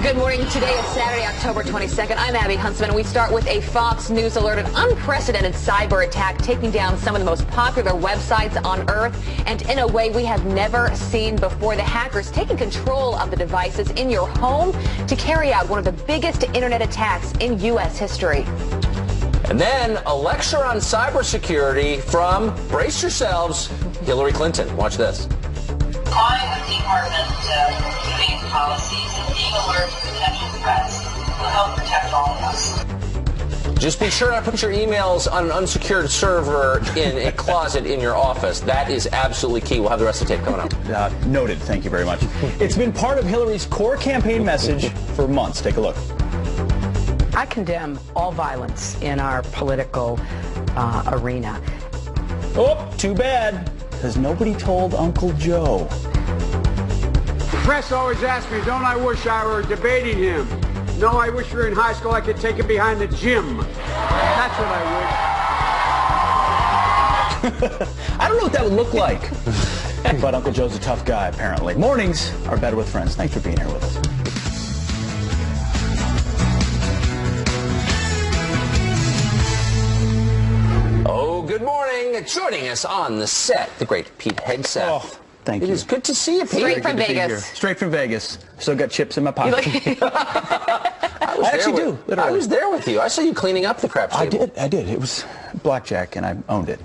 Good morning. Today is Saturday, October 22nd. I'm Abby Huntsman, and we start with a Fox News alert. An unprecedented cyber attack taking down some of the most popular websites on Earth, and in a way we have never seen before. The hackers taking control of the devices in your home to carry out one of the biggest internet attacks in U.S. history. And then a lecture on cybersecurity from, brace yourselves, Hillary Clinton. Watch this. Applying the Department doing policies and being alert to potential threats will help protect all of us. Just be sure not to put your emails on an unsecured server in a closet in your office. That is absolutely key. We'll have the rest of the tape coming up. Noted. Thank you very much. It's been part of Hillary's core campaign message for months. Take a look. I condemn all violence in our political arena. Oh, too bad, because nobody told Uncle Joe. The press always asks me, don't I wish I were debating him? No, I wish we were in high school. I could take him behind the gym. That's what I wish. I don't know what that would look like. But Uncle Joe's a tough guy, apparently. Mornings are better with friends. Thanks for being here with us. Good morning. Joining us on the set, the great Pete Hegseth. Oh, thank you. It is good to see you, Pete. Straight from Vegas. Straight from Vegas. Still got chips in my pocket. I actually do, literally. I was there with you. I saw you cleaning up the crap table. I did. It was blackjack, and I owned it.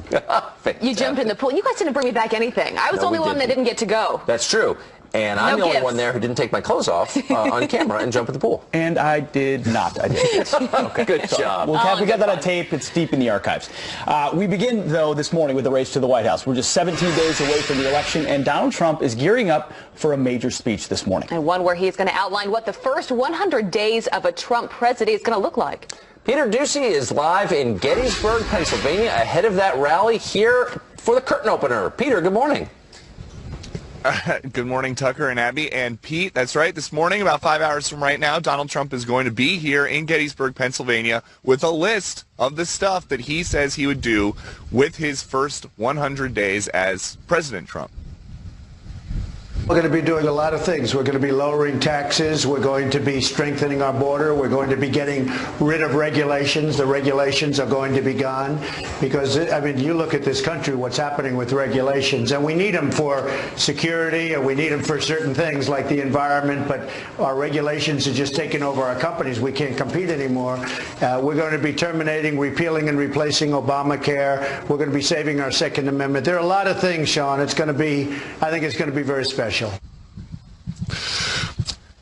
You jumped in the pool. You guys didn't bring me back anything. I was the only one that didn't get to go. That's true. And I'm the only gifts. one there who didn't take my clothes off on camera and jump in the pool. And I did not. I did. Okay. Good job. We got that on tape. It's deep in the archives. We begin, though, this morning with the race to the White House. We're just 17 days away from the election, and Donald Trump is gearing up for a major speech this morning. And one where he's going to outline what the first 100 days of a Trump presidency is going to look like. Peter Doocy is live in Gettysburg, Pennsylvania, ahead of that rally here for the curtain opener. Peter, good morning. Good morning, Tucker and Abby and Pete. That's right. This morning, about 5 hours from right now, Donald Trump is going to be here in Gettysburg, Pennsylvania, with a list of the stuff that he says he would do with his first 100 days as President Trump. We're going to be doing a lot of things. We're going to be lowering taxes. We're going to be strengthening our border. We're going to be getting rid of regulations. The regulations are going to be gone because, I mean, you look at this country, what's happening with regulations, and we need them for security and we need them for certain things like the environment, but our regulations are just taking over our companies. We can't compete anymore. We're going to be terminating, repealing, and replacing Obamacare. We're going to be saving our Second Amendment. There are a lot of things, Sean. It's going to be, I think it's going to be very special.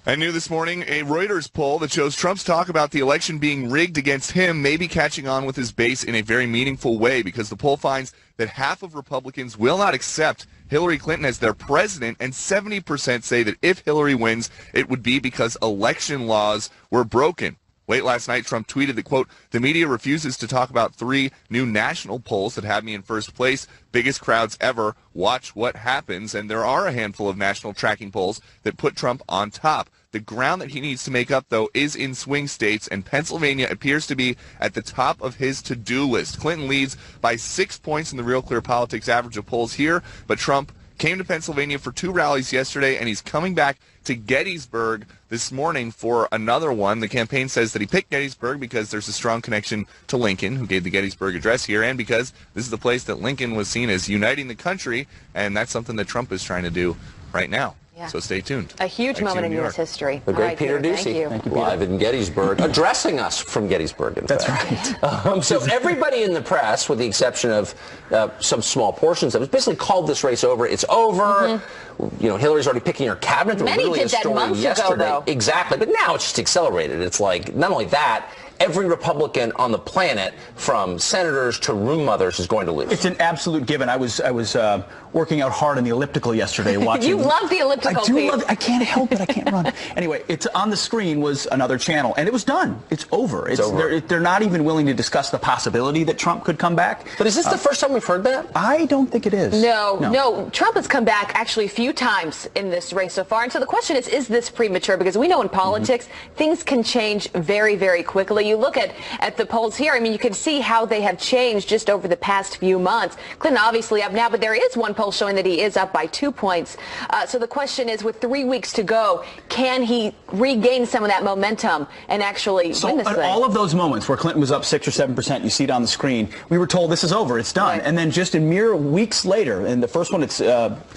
I knew this morning a Reuters poll that shows Trump's talk about the election being rigged against him may be catching on with his base in a very meaningful way, because the poll finds that half of Republicans will not accept Hillary Clinton as their president, and 70% say that if Hillary wins, it would be because election laws were broken. Late last night, Trump tweeted that, quote, the media refuses to talk about 3 new national polls that have me in first place. Biggest crowds ever. Watch what happens. And there are a handful of national tracking polls that put Trump on top. The ground that he needs to make up, though, is in swing states, and Pennsylvania appears to be at the top of his to-do list. Clinton leads by 6 points in the Real Clear Politics average of polls here, but Trump came to Pennsylvania for 2 rallies yesterday, and he's coming back to Gettysburg this morning for another one. The campaign says that he picked Gettysburg because there's a strong connection to Lincoln, who gave the Gettysburg Address here, and because this is the place that Lincoln was seen as uniting the country, and that's something that Trump is trying to do right now. Yeah. So stay tuned. A huge moment in U.S. history. The great Peter Doocy, live in Gettysburg, addressing us from Gettysburg, in fact. That's right. So everybody in the press, with the exception of some small portions of it, basically called this race over. It's over. You know, Hillary's already picking her cabinet. Many did that months ago, though. Exactly. But now it's just accelerated. It's like, not only that, every Republican on the planet, from senators to room mothers, is going to lose. It's an absolute given. I was working out hard on the elliptical yesterday watching. You love the elliptical, I do Pete. love it. I can't help it. I can't run. Anyway, it's on the screen was another channel, and it was done. It's over. It's over. They're not even willing to discuss the possibility that Trump could come back. But is this the first time we've heard that? I don't think it is. No. Trump has come back actually a few times in this race so far. And so the question is this premature? Because we know in politics, things can change very, very quickly. you look at the polls here, I mean, you can see how they have changed just over the past few months. Clinton obviously up now, but there is one poll showing that he is up by 2 points. So the question is, with 3 weeks to go, can he regain some of that momentum and actually win this thing? All of those moments where Clinton was up 6 or 7%, you see it on the screen, we were told this is over, it's done. Right. And then just in mere weeks later, in the first one, it's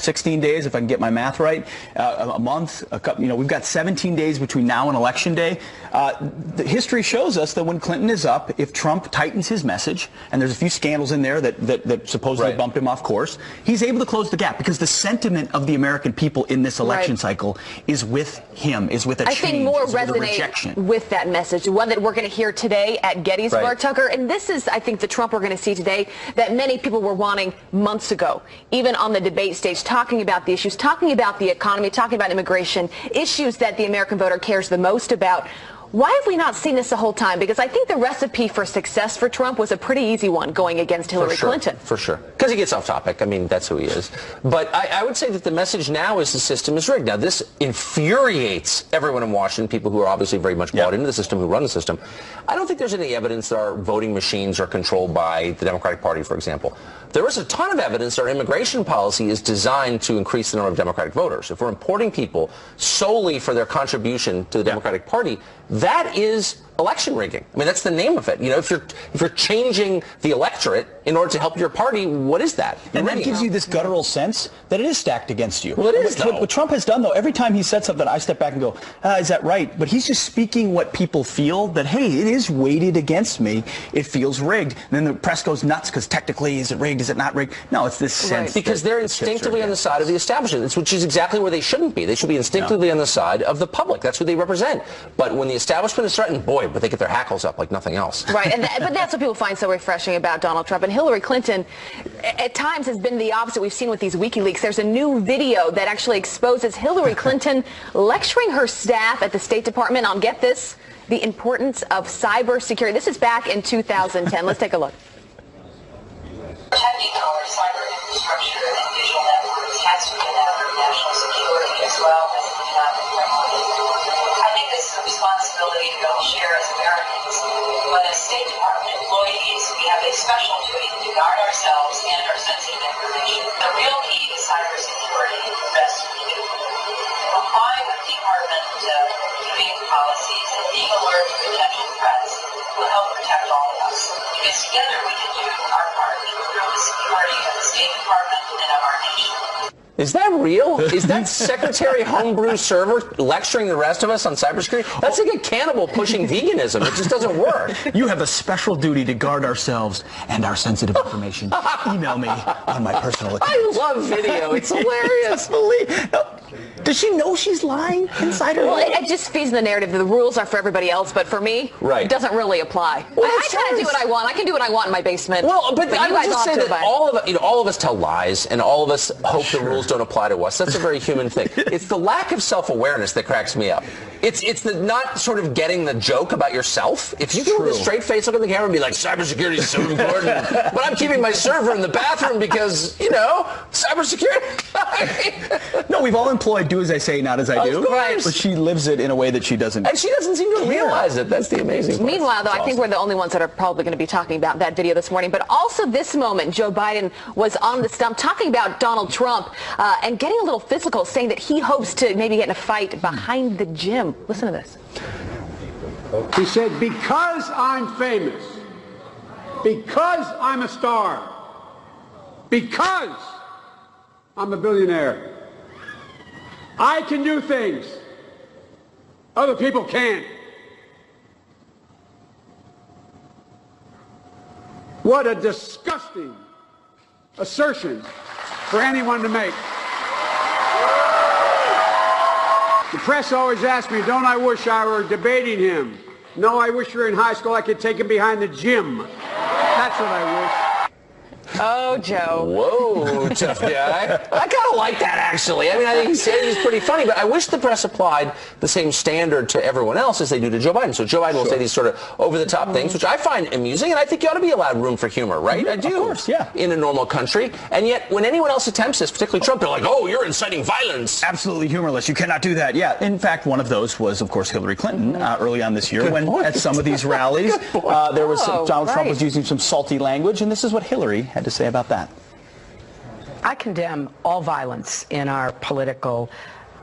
16 days, if I can get my math right, a month, we've got 17 days between now and Election Day. The history shows us that when Clinton is up, if Trump tightens his message, and there's a few scandals in there that supposedly bumped him off course, he's able to close the gap because the sentiment of the American people in this election cycle is with him, is with a change, I think more is with a resonate rejection. with that message, one that we're going to hear today at Gettysburg, Right. Tucker. And this is, I think, the Trump we're going to see today that many people were wanting months ago, even on the debate stage, talking about the issues, talking about the economy, talking about immigration, issues that the American voter cares the most about. Why have we not seen this the whole time? Because I think the recipe for success for Trump was a pretty easy one going against Hillary Clinton. For sure. Because he gets off topic. I mean, that's who he is. But I would say that the message now is the system is rigged. Now, this infuriates everyone in Washington, people who are obviously very much bought into the system, who run the system. I don't think there's any evidence that our voting machines are controlled by the Democratic Party, for example. There is a ton of evidence that our immigration policy is designed to increase the number of Democratic voters. If we're importing people solely for their contribution to the Democratic Party, that is election rigging. I mean, that's the name of it. You know, if you're changing the electorate in order to help your party, what is that? And that gives you this guttural sense that it is stacked against you. Well, it is, though. What Trump has done, though, every time he said something, I step back and go, is that right? But he's just speaking what people feel, that, hey, it is weighted against me. It feels rigged. And then the press goes nuts because technically, is it rigged? Is it not rigged? No, it's this sense. Because they're instinctively on the side of the establishment, which is exactly where they shouldn't be. They should be instinctively on the side of the public. That's who they represent. But when the establishment is threatened, boy, but they get their hackles up like nothing else. Right, but that's what people find so refreshing about Donald Trump. And Hillary Clinton, at times, has been the opposite. We've seen with these WikiLeaks. There's a new video that actually exposes Hillary Clinton lecturing her staff at the State Department on, get this, the importance of cybersecurity. This is back in 2010. Let's take a look. Protecting our cyber infrastructure and digital networks has to be a matter of national security as well as economic priority. I think this is a responsibility that we share as Americans. But as State Department employees, we have a special duty to guard ourselves and our sensitive information. The real key to cybersecurity rests with you. Complying with Department community policies and being alert to potential threats will help protect all of us. Because together we can do our part to improve the security of the State Department and of our nation. Is that real? Is that Secretary Homebrew Server lecturing the rest of us on cybersecurity? That's like a cannibal pushing veganism. It just doesn't work. You have a special duty to guard ourselves and our sensitive information. Email me on my personal account. I love video. It's hilarious. Does she know she's lying inside her? Well, it just feeds the narrative that the rules are for everybody else, but for me, it doesn't really apply. Well, I kind of do what I want. I can do what I want in my basement. Well, but I you would guys just say all have to that abide. all of us tell lies, and all of us hope the rules don't apply to us. That's a very human thing. It's the lack of self-awareness that cracks me up. It's the not sort of getting the joke about yourself. If you can with a straight face look at the camera and be like, cybersecurity is so important, but I'm keeping my server in the bathroom because, cybersecurity. No, we've all employed do as I say, not as I do. Right. But she lives it in a way that she doesn't. And she doesn't seem to realize it. That's the amazing part. Meanwhile, though, I think we're the only ones that are probably going to be talking about that video this morning. But also this moment, Joe Biden was on the stump talking about Donald Trump and getting a little physical, saying that he hopes to maybe get in a fight behind the gym. Listen to this. He said, because I'm famous, because I'm a star, because I'm a billionaire, I can do things other people can't. What a disgusting assertion for anyone to make. The press always asks me, don't I wish I were debating him? No, I wish we were in high school. I could take him behind the gym. That's what I wish. Oh, Joe. Whoa, tough guy. I kind of like that, actually. I mean, I think he's pretty funny, but I wish the press applied the same standard to everyone else as they do to Joe Biden. So Joe Biden will say these sort of over-the-top things, which I find amusing, and I think you ought to be allowed room for humor, right? I do. Of course, yeah. In a normal country. And yet, when anyone else attempts this, particularly Trump, they're like, oh, you're inciting violence. Absolutely humorless. You cannot do that. Yeah. In fact, one of those was, of course, Hillary Clinton early on this year when at some of these rallies, there was Donald Trump was using some salty language, and this is what Hillary had to say about that. I condemn all violence in our political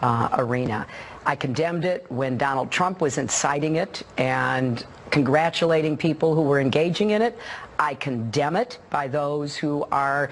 arena. I condemned it when Donald Trump was inciting it and congratulating people who were engaging in it. I condemn it by those who are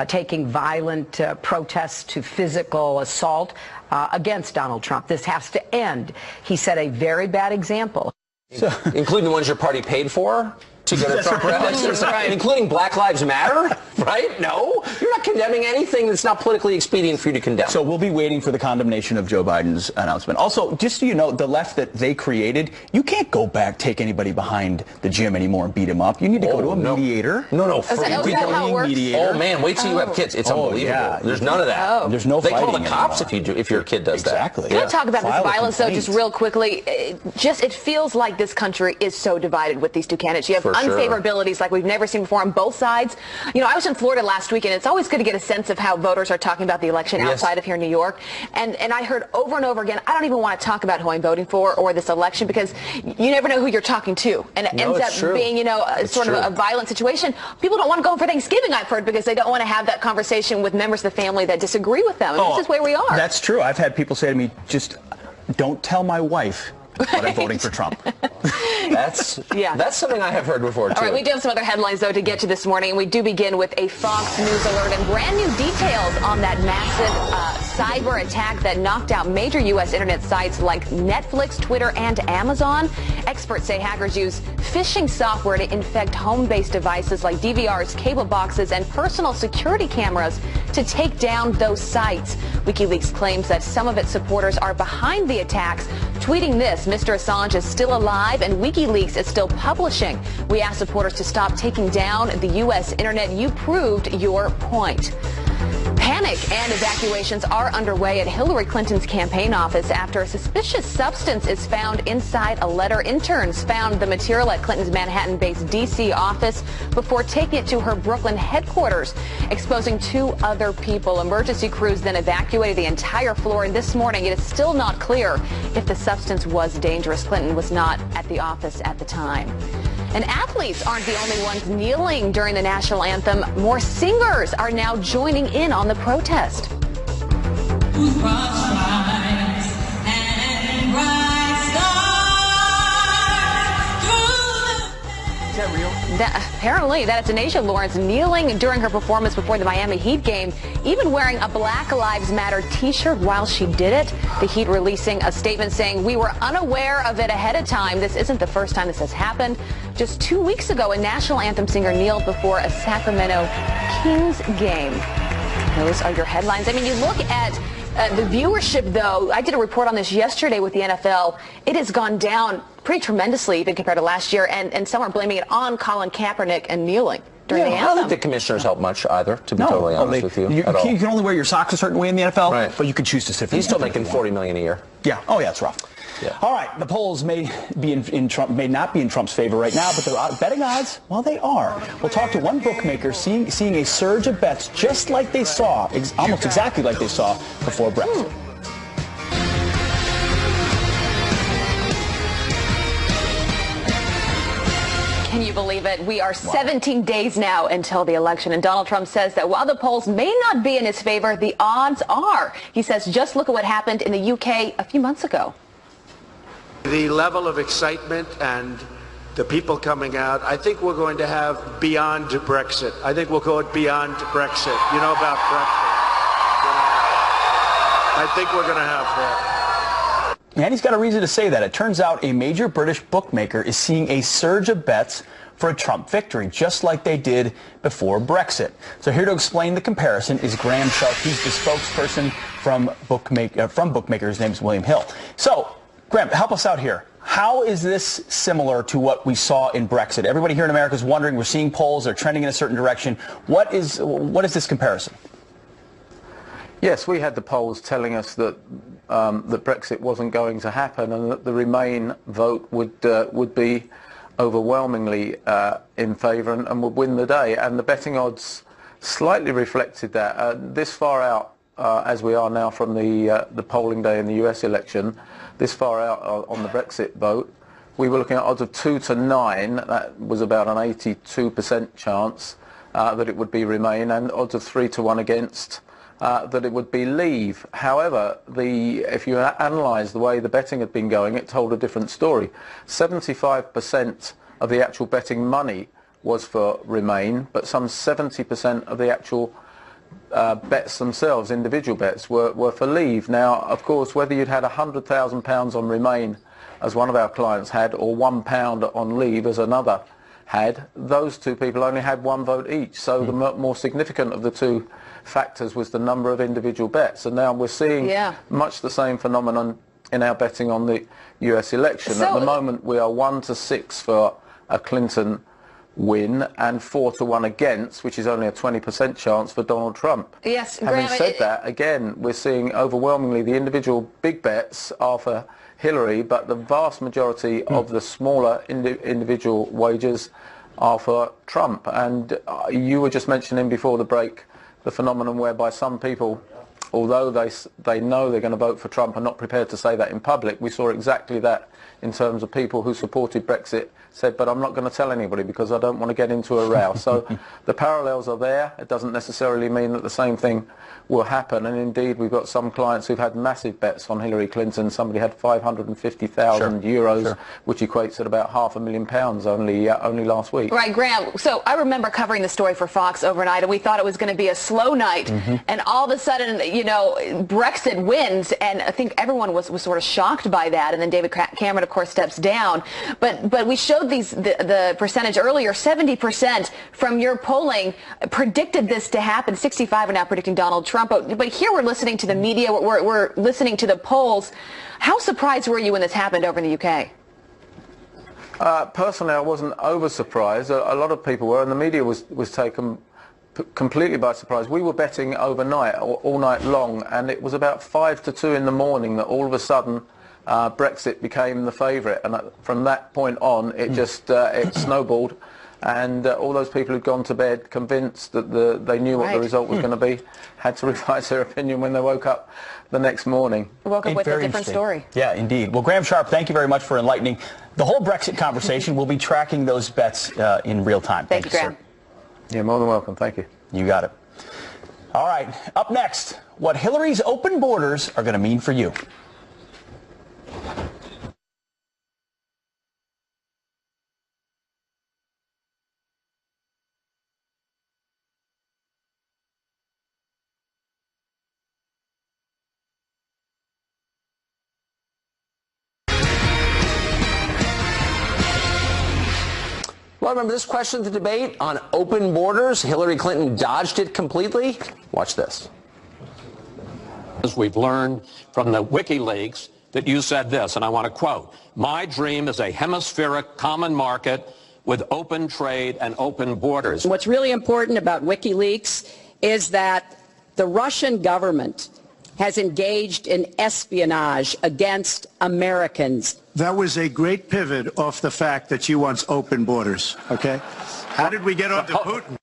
taking violent protests to physical assault against Donald Trump. This has to end. He set a very bad example. So, including the ones your party paid for to go to Trump rallies, right. Including Black Lives Matter, right? No, you're not condemning anything that's not politically expedient for you to condemn. So we'll be waiting for the condemnation of Joe Biden's announcement. Also, just so you know, the left that they created, you can't go back, take anybody behind the gym anymore and beat him up. You need to go to a mediator. No. Is that how it works? Mediator. Oh man, wait till you have kids. It's unbelievable. Yeah. There's none of that. There's no They fighting call the cops anymore. if your kid does Exactly. that. Can I talk about File this a violence, though, complaint. just real quickly? It feels like this country is so divided with these two candidates. You have For sure. unfavorabilities like we've never seen before on both sides. You know, I was in Florida last week, and it's always good to get a sense of how voters are talking about the election outside of here in New York. And I heard over and over again, I don't even want to talk about who I'm voting for or this election because you never know who you're talking to. And it ends up being, you know, sort of a violent situation. People don't want to go home for Thanksgiving, I've heard, because they don't want to have that conversation with members of the family that disagree with them. And this is where we are. That's true. I've had people say to me, just don't tell my wife but I'm voting for Trump. That's something I have heard before, too. All right, we do have some other headlines, though, to get to this morning. And we do begin with a Fox News alert and brand new details on that massive cyber attack that knocked out major U.S. internet sites like Netflix, Twitter, and Amazon. Experts say hackers use phishing software to infect home-based devices like DVRs, cable boxes, and personal security cameras to take down those sites. Wikileaks claims that some of its supporters are behind the attacks, tweeting this: Mr. Assange is still alive and WikiLeaks is still publishing. We ask supporters to stop taking down the U.S. internet. You proved your point. Panic and evacuations are underway at Hillary Clinton's campaign office after a suspicious substance is found inside a letter. Interns found the material at Clinton's Manhattan-based D.C. office before taking it to her Brooklyn headquarters, exposing 2 other people. Emergency crews then evacuated the entire floor, and this morning it is still not clear if the substance was dangerous. Clinton was not at the office at the time. And athletes aren't the only ones kneeling during the national anthem. More singers are now joining in on the protest. Is that real? Apparently, that's Anisha Lawrence kneeling during her performance before the Miami Heat game, even wearing a Black Lives Matter t-shirt while she did it. The Heat releasing a statement saying, "We were unaware of it ahead of time. This isn't the first time this has happened. Just 2 weeks ago, a national anthem singer kneeled before a Sacramento Kings game." Those are your headlines. I mean, you look at the viewership, though. I did a report on this yesterday with the NFL. It has gone down pretty tremendously even compared to last year, and some are blaming it on Colin Kaepernick and kneeling during the I anthem. don't think the commissioners help much either, to be totally honest with you. You at all. can only wear your socks a certain way in the NFL, Right. but you can choose to sit. He's still making $40 million a year. Yeah. Oh, yeah, it's rough. Yeah. All right. The polls may be in Trump, may not be in Trump's favor right now, but the betting odds, well, they are. We'll talk to one bookmaker seeing a surge of bets just like they saw, almost exactly like they saw before Brexit. Can you believe it? We are 17 days now until the election, and Donald Trump says that while the polls may not be in his favor, the odds are. He says, just look at what happened in the UK a few months ago. The level of excitement and the people coming out, I think we're going to have beyond Brexit. I think we'll go beyond Brexit. You know about Brexit. I think we're going to have that. And he's got a reason to say that. It turns out a major British bookmaker is seeing a surge of bets for a Trump victory, just like they did before Brexit. So here to explain the comparison is Graham Sharp. He's the spokesperson from bookmaker. His name is William Hill. So, Graham, help us out here. How is this similar to what we saw in Brexit? Everybody here in America is wondering. We're seeing polls; they're trending in a certain direction. What is this comparison? Yes, we had the polls telling us that that Brexit wasn't going to happen, and that the Remain vote would be overwhelmingly in favour and would win the day. And the betting odds slightly reflected that. This far out, as we are now from the polling day in the US election, this far out on the Brexit vote, we were looking at odds of 2 to 9. That was about an 82% chance that it would be Remain, and odds of 3 to 1 against that it would be Leave. However, if you analyse the way the betting had been going, it told a different story. 75% of the actual betting money was for Remain, but some 70% of the actual bets themselves, individual bets, were for Leave. Now, of course, whether you'd had £100,000 on Remain, as one of our clients had, or £1 on Leave, as another had, those two people only had one vote each. So the more significant of the two factors was the number of individual bets. And now we're seeing much the same phenomenon in our betting on the US election. So, at the moment, we are 1 to 6 for a Clinton win and 4 to 1 against, which is only a 20% chance for Donald Trump. Yes, Having said that, again, we're seeing overwhelmingly the individual big bets are for Hillary, but the vast majority of the smaller individual wagers are for Trump. And you were just mentioning before the break the phenomenon whereby some people, although they know they're going to vote for Trump, are not prepared to say that in public. We saw exactly that in terms of people who supported Brexit said, but I'm not going to tell anybody because I don't want to get into a row. So the parallels are there. It doesn't necessarily mean that the same thing will happen. And indeed, we've got some clients who've had massive bets on Hillary Clinton. Somebody had 550,000 euros, which equates at about £500,000 only last week. Right, Graham. So I remember covering the story for Fox overnight, and we thought it was going to be a slow night. And all of a sudden, you know, Brexit wins, and I think everyone was sort of shocked by that. And then David Cameron, of course, steps down. But we showed the percentage earlier. 70% from your polling predicted this to happen. 65 are now predicting Donald Trump. But here we're listening to the media. We're listening to the polls. How surprised were you when this happened over in the UK? Personally, I wasn't over surprised. A lot of people were, and the media was taken completely by surprise. We were betting overnight, all night long, and it was about 5 to 2 in the morning that all of a sudden Brexit became the favourite, and from that point on, it just it snowballed. And all those people who'd gone to bed convinced that they knew what the result was going to be had to revise their opinion when they woke up the next morning. Woke up with a different story. Yeah, indeed. Well, Graham Sharp, thank you very much for enlightening the whole Brexit conversation. We'll be tracking those bets in real time. Thank you, Graham. Sir. Yeah, more than welcome. Thank you. You got it. All right. Up next, what Hillary's open borders are going to mean for you. Well, remember this question of the debate on open borders? Hillary Clinton dodged it completely. Watch this. As we've learned from the Wikileaks that you said this, and I want to quote, "My dream is a hemispheric common market with open trade and open borders." What's really important about Wikileaks is that the Russian government has engaged in espionage against Americans. That was a great pivot off the fact that she wants open borders, okay? How did we get onto Putin?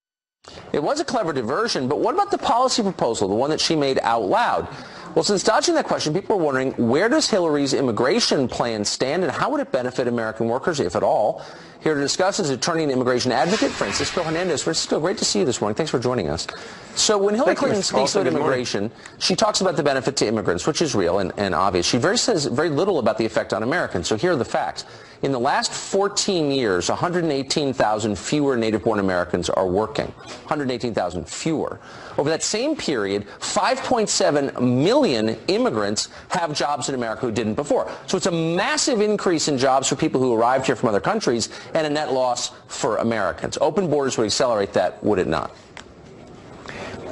It was a clever diversion, but what about the policy proposal, the one that she made out loud? Well, since dodging that question, people are wondering, where does Hillary's immigration plan stand, and how would it benefit American workers, if at all? Here to discuss is attorney and immigration advocate Francisco Hernandez. Francisco, great to see you this morning. Thanks for joining us. So when Hillary Clinton speaks about immigration, she talks about the benefit to immigrants, which is real and obvious. She says very little about the effect on Americans. So here are the facts. In the last 14 years, 118,000 fewer native-born Americans are working. 118,000 fewer. Over that same period, 5.7 million immigrants have jobs in America who didn't before. So it's a massive increase in jobs for people who arrived here from other countries and a net loss for Americans. Open borders would accelerate that, would it not?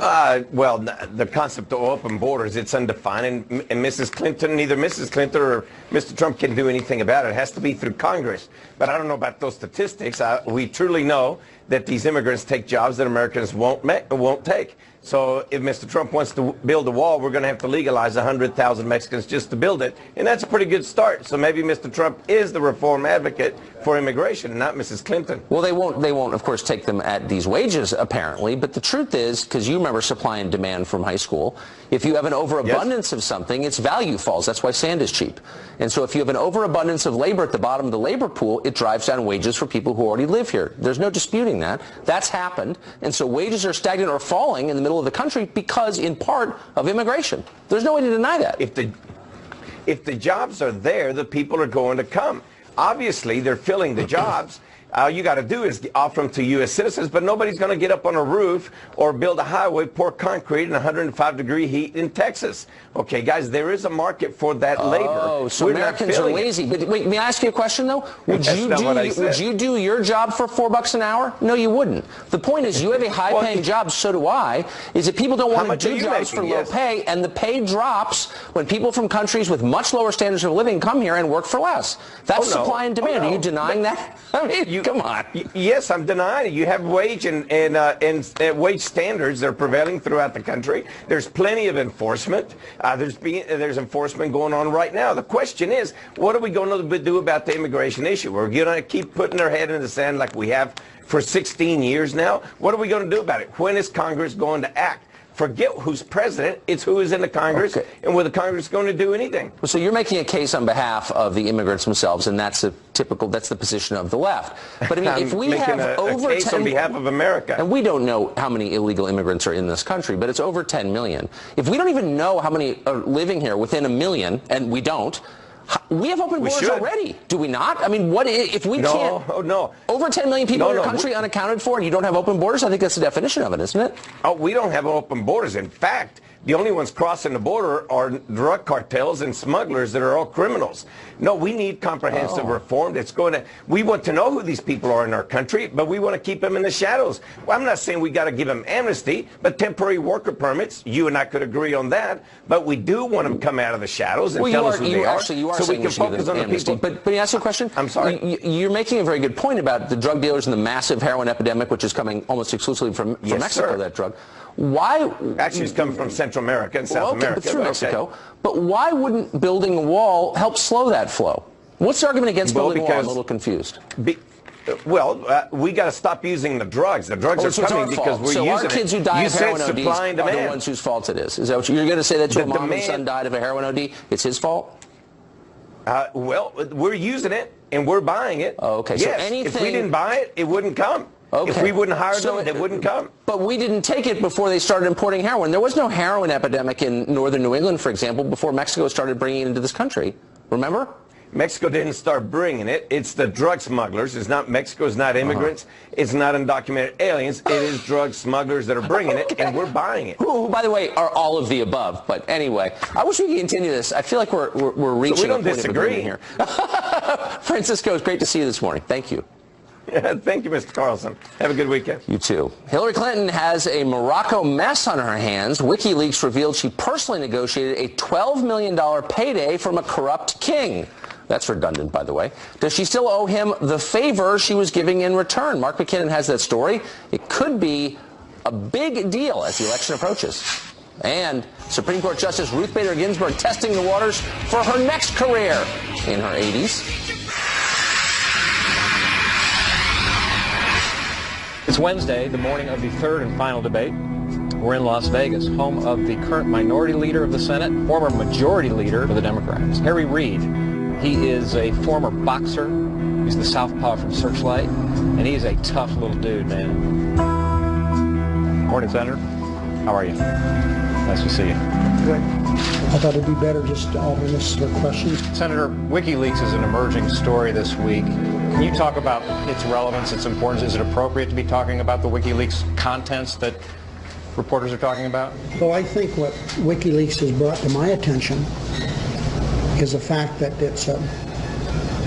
Well, the concept of open borders, it's undefined, and Mrs. Clinton, neither Mrs. Clinton or Mr. Trump can do anything about it. It has to be through Congress. But I don't know about those statistics. We truly know that these immigrants take jobs that Americans won't take. So if Mr. Trump wants to build a wall, we're going to have to legalize 100,000 Mexicans just to build it. And that's a pretty good start. So maybe Mr. Trump is the reform advocate for immigration, not Mrs. Clinton. Well, they won't, of course, take them at these wages, apparently. But the truth is, because you remember supply and demand from high school, if you have an overabundance of something, its value falls. That's why sand is cheap. And so if you have an overabundance of labor at the bottom of the labor pool, it drives down wages for people who already live here. There's no disputing that. That's happened. And so wages are stagnant or falling in the middle of the country because, in part, of immigration. There's no way to deny that. If the jobs are there, the people are going to come. Obviously, they're filling the jobs. All you got to do is offer them to U.S. citizens, but nobody's going to get up on a roof or build a highway, pour concrete in 105-degree heat in Texas. Okay, guys, there is a market for that labor. Oh, so Americans are lazy. But wait, may I ask you a question, though? Would you do your job for $4 an hour? No, you wouldn't. The point is, you have a high-paying job, so do I, is that people don't want to do jobs for low pay, and the pay drops when people from countries with much lower standards of living come here and work for less. That's supply and demand. Are you denying that? I mean, come on. Yes, I'm denying it. You have wage and wage standards that are prevailing throughout the country. There's plenty of enforcement. There's enforcement going on right now. The question is, what are we going to do about the immigration issue? We're going to keep putting our head in the sand like we have for 16 years now. What are we going to do about it? When is Congress going to act? Forget who's president. It's who is in the Congress, and whether the Congress is going to do anything. So you're making a case on behalf of the immigrants themselves, and that's the position of the left. But I mean, if we have over a case on behalf of America, and we don't know how many illegal immigrants are in this country, but it's over 10 million. If we don't even know how many are living here within a million, and we don't, we have open borders already, do we not? I mean, what if we can't? No. Over 10 million people in the country unaccounted for, and you don't have open borders? I think that's the definition of it, isn't it? Oh, we don't have open borders. In fact, the only ones crossing the border are drug cartels and smugglers that are all criminals. No, we need comprehensive reform. We want to know who these people are in our country, but we want to keep them in the shadows. Well, I'm not saying we got to give them amnesty, but temporary worker permits, you and I could agree on that, but we do want them to come out of the shadows and tell us who they are. Actually, you are so we saying can focus on the people. But may I ask you a question? I'm sorry. You're making a very good point about the drug dealers and the massive heroin epidemic, which is coming almost exclusively from Mexico, that drug. Why? Actually, it's coming from Central America and South America. But through Mexico. But why wouldn't building a wall help slow that flow? What's the argument against building a wall? I'm a little confused. We got to stop using the drugs. The drugs are coming because we're using it. So our kids who die of heroin ODs are the ones whose fault it is. Is that what you're going to say? That your mom and son died of a heroin OD? It's his fault? Well, we're using it and we're buying it. Oh, okay. Yes. So anything, if we didn't buy it, it wouldn't come. Okay. If we wouldn't hire them, they wouldn't come. But we didn't take it before they started importing heroin. There was no heroin epidemic in northern New England, for example, before Mexico started bringing it into this country. Remember? Mexico didn't start bringing it. It's the drug smugglers. It's not Mexico. It's not immigrants. It's not undocumented aliens. It is drug smugglers that are bringing it, and we're buying it. Who, by the way, are all of the above. But anyway, I wish we could continue this. I feel like we're reaching a point of agreement here. Francisco, it's great to see you this morning. Thank you. Thank you, Mr. Carlson. Have a good weekend. You too. Hillary Clinton has a Morocco mess on her hands. WikiLeaks revealed she personally negotiated a $12 million payday from a corrupt king. That's redundant, by the way. Does she still owe him the favor she was giving in return? Mark McKinnon has that story. It could be a big deal as the election approaches. And Supreme Court Justice Ruth Bader Ginsburg testing the waters for her next career in her 80s. It's Wednesday, the morning of the third and final debate. We're in Las Vegas, home of the current minority leader of the Senate, former majority leader for the Democrats, Harry Reid. He is a former boxer. He's the southpaw from Searchlight, and he's a tough little dude, man. Morning, Senator. How are you? Nice to see you. Good. I thought it'd be better just all minister questions. Senator, WikiLeaks is an emerging story this week. Can you talk about its relevance, its importance? Is it appropriate to be talking about the WikiLeaks contents that reporters are talking about? Well, I think what WikiLeaks has brought to my attention is the fact that it's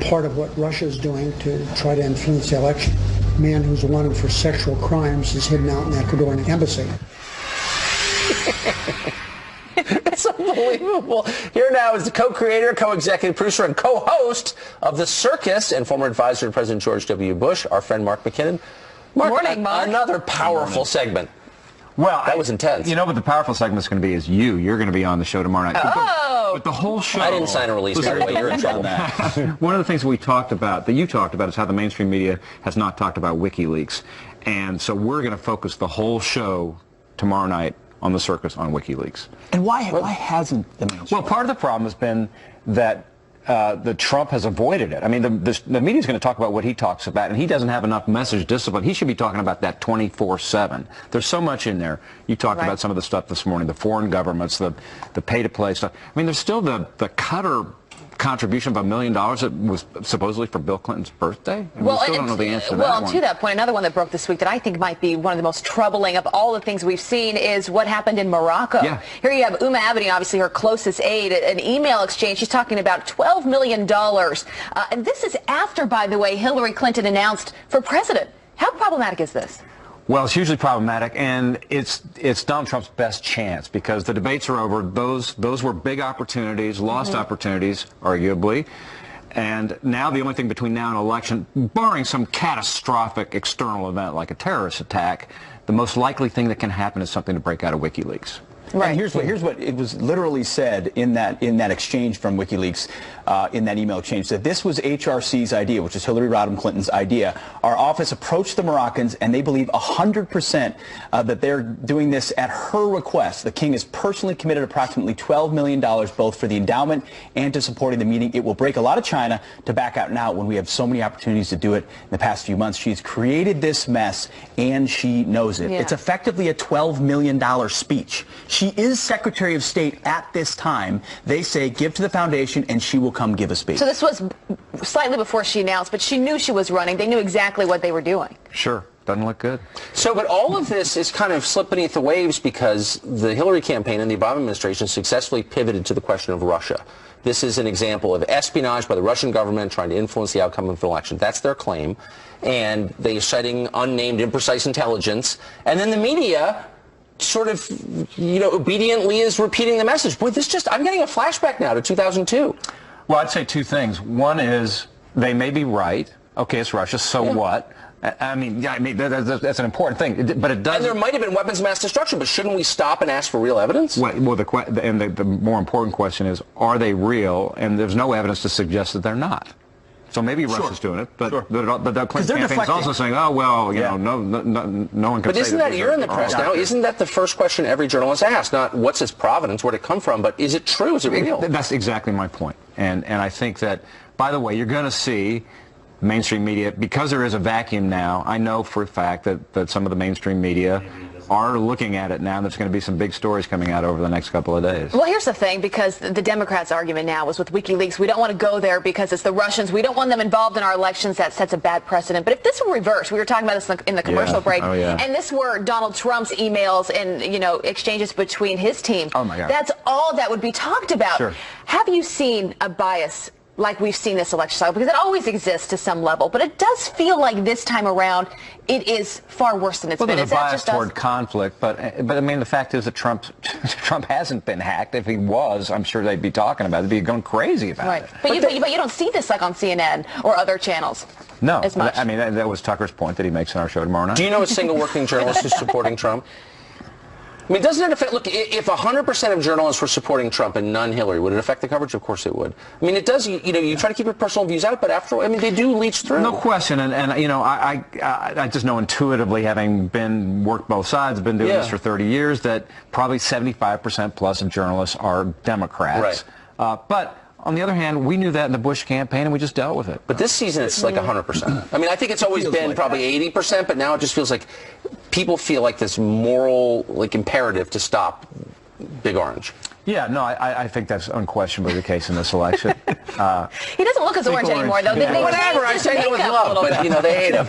part of what Russia's doing to try to influence the election. A man who's wanted for sexual crimes is hidden out in the Ecuadorian embassy. It's unbelievable. Here now is the co-creator, co-executive producer, and co-host of The Circus and former advisor to President George W. Bush, our friend Mark McKinnon. Mark, Morning, Mark. Another powerful segment. Well, that was intense. You know what the powerful segment is going to be is you. You're going to be on the show tomorrow night. Oh! But the whole show... I didn't sign a release, by the way. You're in trouble. One of the things we talked about, that you talked about, is how the mainstream media has not talked about WikiLeaks. And so we're going to focus the whole show tomorrow night on The Circus on WikiLeaks. And why hasn't the mainstream? Well, part of the problem has been that Trump has avoided it. I mean, the media's going to talk about what he talks about, and he doesn't have enough message discipline. He should be talking about that 24/7. There's so much in there. You talked about some of the stuff this morning, the foreign governments, the pay-to-play stuff. I mean, there's still the Qatar contribution of $1 million that was supposedly for Bill Clinton's birthday. And we still don't know the answer to that one. Well, to that point, another one that broke this week that I think might be one of the most troubling of all the things we've seen is what happened in Morocco. Yeah. Here you have Uma Abedin, obviously her closest aide, an email exchange. She's talking about $12 million. And this is after, by the way, Hillary Clinton announced for president. How problematic is this? Well, it's hugely problematic, and it's Donald Trump's best chance because the debates are over. Those were big opportunities, lost opportunities, arguably. And now the only thing between now and election, barring some catastrophic external event like a terrorist attack, the most likely thing that can happen is something to break out of WikiLeaks. Right. And here's what it was literally said in that exchange from WikiLeaks, in that email exchange, that this was HRC's idea, which is Hillary Rodham Clinton's idea. Our office approached the Moroccans, and they believe 100% that they're doing this at her request. The king has personally committed approximately $12 million both for the endowment and to supporting the meeting. It will break a lot of China to back out now when we have so many opportunities to do it in the past few months. She's created this mess, and she knows it. Yeah. It's effectively a $12 million speech. She is Secretary of State at this time. They say, give to the foundation, and she will come give a speech. So this was slightly before she announced, but she knew she was running. They knew exactly what they were doing. Sure. Doesn't look good. So, but all of this is kind of slipped beneath the waves because the Hillary campaign and the Obama administration successfully pivoted to the question of Russia. This is an example of espionage by the Russian government trying to influence the outcome of the election. That's their claim. And they're citing unnamed, imprecise intelligence. And then the media sort of, obediently is repeating the message. Boy, I'm getting a flashback now to 2002. Well, I'd say two things. One is they may be right. Okay, it's Russia, so what? I mean, that's an important thing, but it doesn't. And there might have been weapons of mass destruction, but shouldn't we stop and ask for real evidence? Well, the more important question is, are they real? And there's no evidence to suggest that they're not. So maybe Russia's doing it, but the Clinton campaign is also saying, oh, well, no one can say. But isn't that, you're in the press now, isn't that the first question every journalist asks? Not what's its provenance, where'd it come from, but is it true, is it real? That's exactly my point. And I think that, by the way, you're going to see mainstream media, because there is a vacuum now, I know for a fact that some of the mainstream media are looking at it now. There's going to be some big stories coming out over the next couple of days. Well, here's the thing, because the Democrats' argument now is with WikiLeaks, we don't want to go there because it's the Russians. We don't want them involved in our elections. That sets a bad precedent. But if this were reversed, we were talking about this in the commercial break, and this were Donald Trump's emails and, exchanges between his team, oh my God, that's all that would be talked about. Sure. Have you seen a bias like we've seen this election cycle? Because it always exists to some level, but it does feel like this time around it is far worse than it's been. There's a bias toward conflict, but I mean, the fact is that Trump hasn't been hacked. If he was, I'm sure they'd be talking about it. They'd be going crazy about it. But you don't see this like on CNN or other channels. No, as much. I mean, that was Tucker's point that he makes in our show tomorrow night. Do you know a single working journalist who's supporting Trump? I mean, doesn't it affect, look, if 100% of journalists were supporting Trump and none Hillary, would it affect the coverage? Of course it would. I mean, it does, you try to keep your personal views out, but after, I mean, they do leach through. No question, and I just know intuitively, having worked both sides, been doing this for 30 years, that probably 75% plus of journalists are Democrats. Right. But on the other hand, we knew that in the Bush campaign, and we just dealt with it. But this season, it's like 100%. I mean, I think it's always been probably 80%, but now it just feels like people feel like this moral imperative to stop Big Orange. Yeah, no, I think that's unquestionably the case in this election. He doesn't look as orange anymore, though. They Whatever, I say that with love, but they hate him.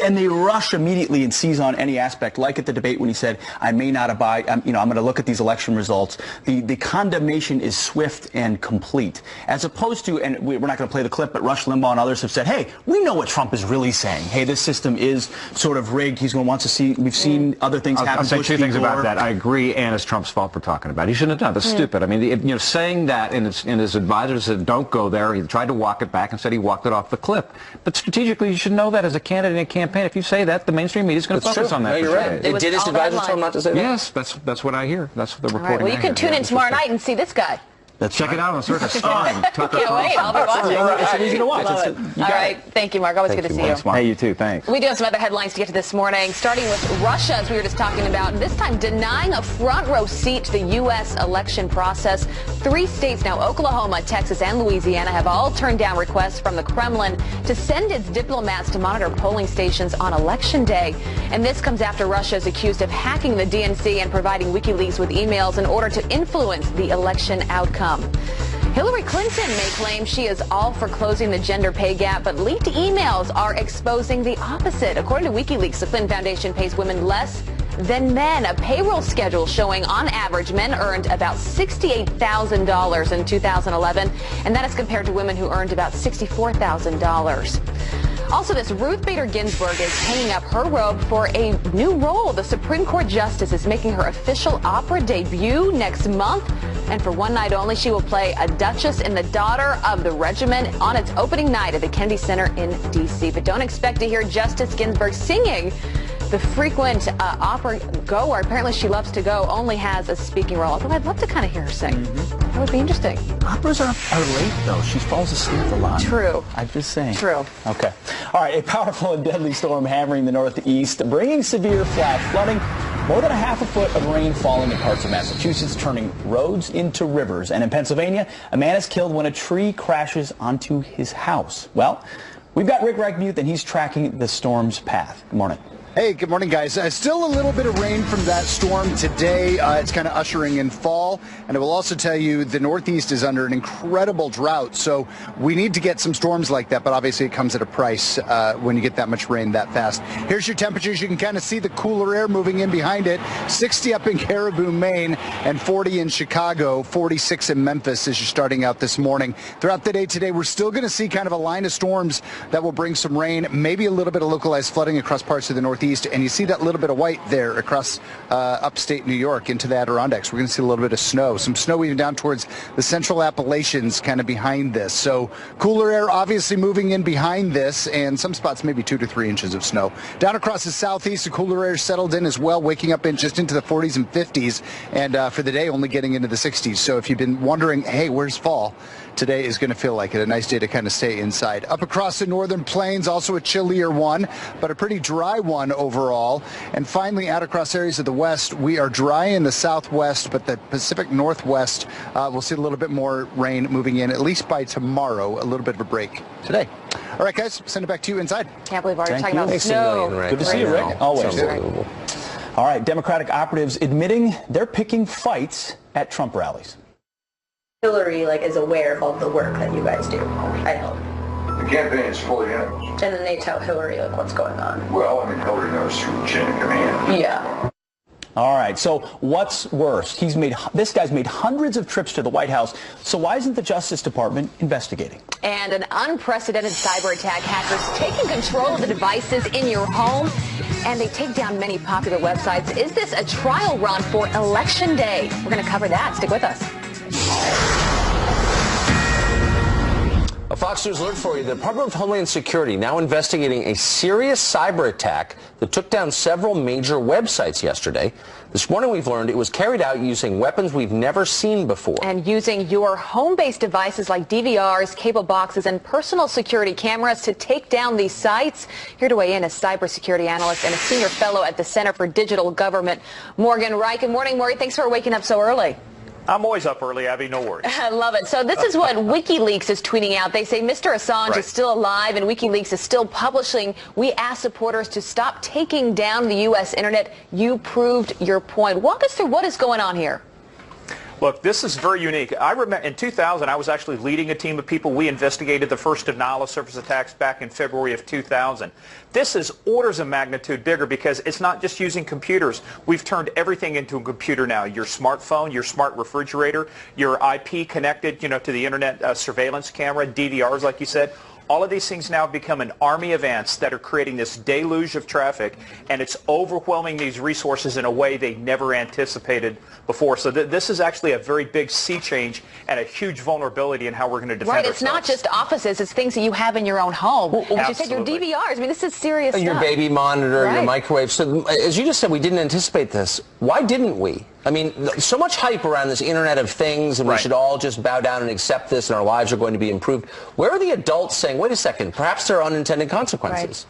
and they rush immediately and seize on any aspect, like at the debate when he said, "I may not abide. I'm going to look at these election results." The condemnation is swift and complete, as opposed to, and we're not going to play the clip, but Rush Limbaugh and others have said, "Hey, we know what Trump is really saying. Hey, this system is sort of rigged. He's going to want to see. We've seen other things happen." I'll say two things about that. I agree, and it's Trump's fault for talking about it. He shouldn't have done it. That's stupid. I mean, saying that, and his advisors said, "Don't go there." He tried to walk it back and said he walked it off the cliff. But strategically, you should know that as a candidate in a campaign. If you say that, the mainstream media is going to focus on that. No, you're right. Did his advisor tell him not to say that? Yes, that's what I hear. That's the reporting. All right, well, you can tune in tomorrow night and see this guy. Let's check it out on Circus. Can't wait. I'll be watching. It's easy to watch. All right. Thank you, Mark. Always good to see you. Hey, you too. Thanks. We do have some other headlines to get to this morning, starting with Russia, as we were just talking about, this time denying a front row seat to the U.S. election process. 3 states now, Oklahoma, Texas, and Louisiana, have all turned down requests from the Kremlin to send its diplomats to monitor polling stations on Election Day. And this comes after Russia is accused of hacking the DNC and providing Wikileaks with emails in order to influence the election outcome. Hillary Clinton may claim she is all for closing the gender pay gap, but leaked emails are exposing the opposite. According to Wikileaks, the Clinton Foundation pays women less than men. A payroll schedule showing on average men earned about $68,000 in 2011, and that is compared to women who earned about $64,000. Also, this Ruth Bader Ginsburg is hanging up her robe for a new role. The Supreme Court Justice is making her official opera debut next month. And for one night only, she will play a Duchess in The Daughter of the Regiment on its opening night at the Kennedy Center in D.C. But don't expect to hear Justice Ginsburg singing. The frequent opera goer, apparently she loves to go, only has a speaking role. Although I'd love to kind of hear her sing. That would be interesting. Operas are late, though. She falls asleep a lot. True. I'm just saying. True. Okay. All right. A powerful and deadly storm hammering the northeast, bringing severe flash flooding. More than a half a foot of rain falling in parts of Massachusetts, turning roads into rivers. And in Pennsylvania, a man is killed when a tree crashes onto his house. Well, we've got Rick Reichmuth, and he's tracking the storm's path. Good morning. Hey, good morning, guys. Still a little bit of rain from that storm today. It's kind of ushering in fall. And I will also tell you the Northeast is under an incredible drought. So we need to get some storms like that. But obviously it comes at a price when you get that much rain that fast. Here's your temperatures. You can kind of see the cooler air moving in behind it. 60 up in Caribou, Maine, and 40 in Chicago, 46 in Memphis as you're starting out this morning. Throughout the day today, we're still going to see kind of a line of storms that will bring some rain, maybe a little bit of localized flooding across parts of the Northeast. And you see that little bit of white there across upstate New York into the Adirondacks. We're going to see a little bit of snow. Some snow even down towards the central Appalachians kind of behind this. So cooler air obviously moving in behind this, and some spots maybe 2 to 3 inches of snow. Down across the southeast, the cooler air settled in as well, waking up in just into the 40s and 50s. And for the day, only getting into the 60s. So if you've been wondering, hey, where's fall? Today is going to feel like it. A nice day to kind of stay inside. Up across the northern plains, also a chillier one, but a pretty dry one overall. And finally, out across areas of the west, we are dry in the southwest, but the Pacific Northwest, we'll see a little bit more rain moving in, at least by tomorrow. A little bit of a break today. All right, guys, send it back to you inside. Can't believe we're already talking about snow. Good to see you, Rick. Always. All right, Democratic operatives admitting they're picking fights at Trump rallies. Hillary is aware of all the work that you guys do, I hope. The campaign is fully in it. And then they tell Hillary what's going on. Well, I mean, Hillary knows through chain of command. Yeah. All right, so what's worse? This guy's made hundreds of trips to the White House, so why isn't the Justice Department investigating? And an unprecedented cyber attack. Hackers taking control of the devices in your home, and they take down many popular websites. Is this a trial run for Election Day? We're going to cover that. Stick with us. A Fox News alert for you. The Department of Homeland Security now investigating a serious cyber attack that took down several major websites yesterday. This morning we've learned it was carried out using weapons we've never seen before. And using your home-based devices like DVRs, cable boxes, and personal security cameras to take down these sites. Here to weigh in is cybersecurity analyst and a senior fellow at the Center for Digital Government, Morgan Wright. Good morning, Morgan. Thanks for waking up so early. I'm always up early, Abby. No worries. I love it. So this is what Wikileaks is tweeting out. They say Mr. Assange is still alive and Wikileaks is still publishing. We asked supporters to stop taking down the U.S. internet. You proved your point. Walk us through what is going on here. Look, this is very unique. I remember in 2000, I was actually leading a team of people. We investigated the first denial of service attacks back in February of 2000. This is orders of magnitude bigger because it's not just using computers. We've turned everything into a computer now. Your smartphone, your smart refrigerator, your IP connected, to the internet surveillance camera, DVRs, like you said. All of these things now become an army of ants that are creating this deluge of traffic, and it's overwhelming these resources in a way they never anticipated before. So this is actually a very big sea change and a huge vulnerability in how we're going to defend ourselves. It's not just offices, it's things that you have in your own home. As you said, your DVRs. I mean, this is serious your stuff. Baby monitor, your microwave. So as you just said, we didn't anticipate this. Why didn't we? I mean, so much hype around this Internet of Things, and we should all just bow down and accept this, and our lives are going to be improved. Where are the adults saying, wait a second, perhaps there are unintended consequences?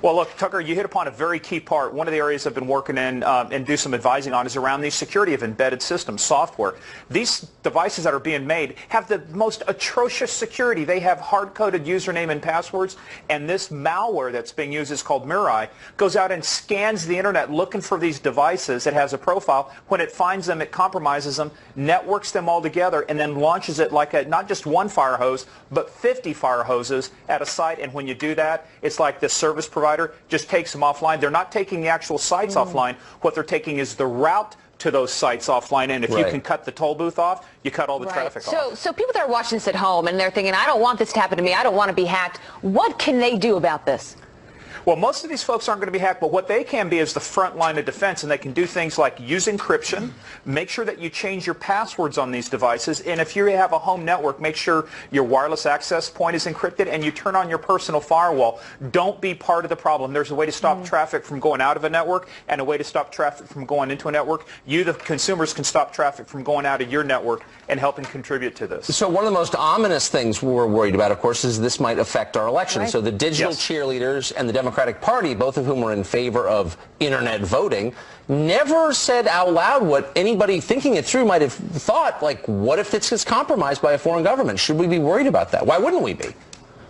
Well, look, Tucker, you hit upon a very key part. One of the areas I've been working in and do some advising on is around the security of embedded systems, software. These devices that are being made have the most atrocious security. They have hard-coded username and passwords, and this malware that's being used is called Mirai, goes out and scans the Internet looking for these devices. It has a profile. When it finds them, it compromises them, networks them all together, and then launches it like not just one fire hose, but 50 fire hoses at a site. And when you do that, it's like the service provider just takes them offline. They're not taking the actual sites offline. What they're taking is the route to those sites offline, and if you can cut the toll booth off, you cut all the traffic off. So people that are watching this at home and they're thinking, I don't want this to happen to me, I don't want to be hacked, what can they do about this? Well, most of these folks aren't going to be hacked, but what they can be is the front line of defense, and they can do things like use encryption, make sure that you change your passwords on these devices, and if you have a home network, make sure your wireless access point is encrypted and you turn on your personal firewall. Don't be part of the problem. There's a way to stop traffic from going out of a network and a way to stop traffic from going into a network. You, the consumers, can stop traffic from going out of your network and helping contribute to this. So one of the most ominous things we're worried about, of course, is this might affect our election. So the digital cheerleaders and the Democratic Party, both of whom were in favor of internet voting, never said out loud what anybody thinking it through might have thought, like, what if this gets compromised by a foreign government? Should we be worried about that? Why wouldn't we be?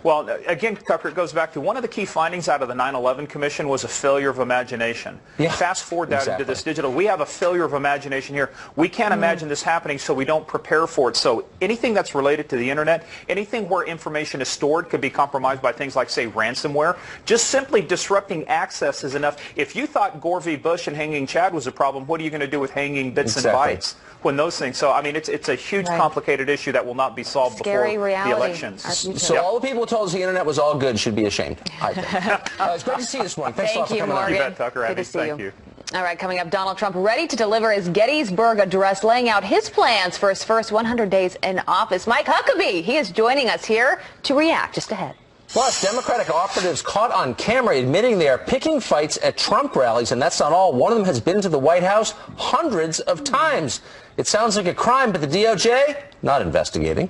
Well, again, Tucker, it goes back to one of the key findings out of the 9/11 Commission was a failure of imagination. Fast forward that into this digital. We have a failure of imagination here. We can't imagine this happening, so we don't prepare for it. So anything that's related to the Internet, anything where information is stored could be compromised by things like, say, ransomware. Just simply disrupting access is enough. If you thought Gore v. Bush and hanging Chad was a problem, what are you going to do with hanging bits and bytes when those things? So, I mean, it's a huge, complicated issue that will not be solved before the elections. So all the people who told us the Internet was all good should be ashamed, I think. It's great to see you this morning. Thanks a lot for coming on. You bet, Tucker. Good to see Thank you. All right, coming up, Donald Trump ready to deliver his Gettysburg Address, laying out his plans for his first 100 days in office. Mike Huckabee, he is joining us here to react just ahead. Plus, Democratic operatives caught on camera admitting they are picking fights at Trump rallies, and that's not all. One of them has been to the White House hundreds of times. It sounds like a crime, but the DOJ, not investigating.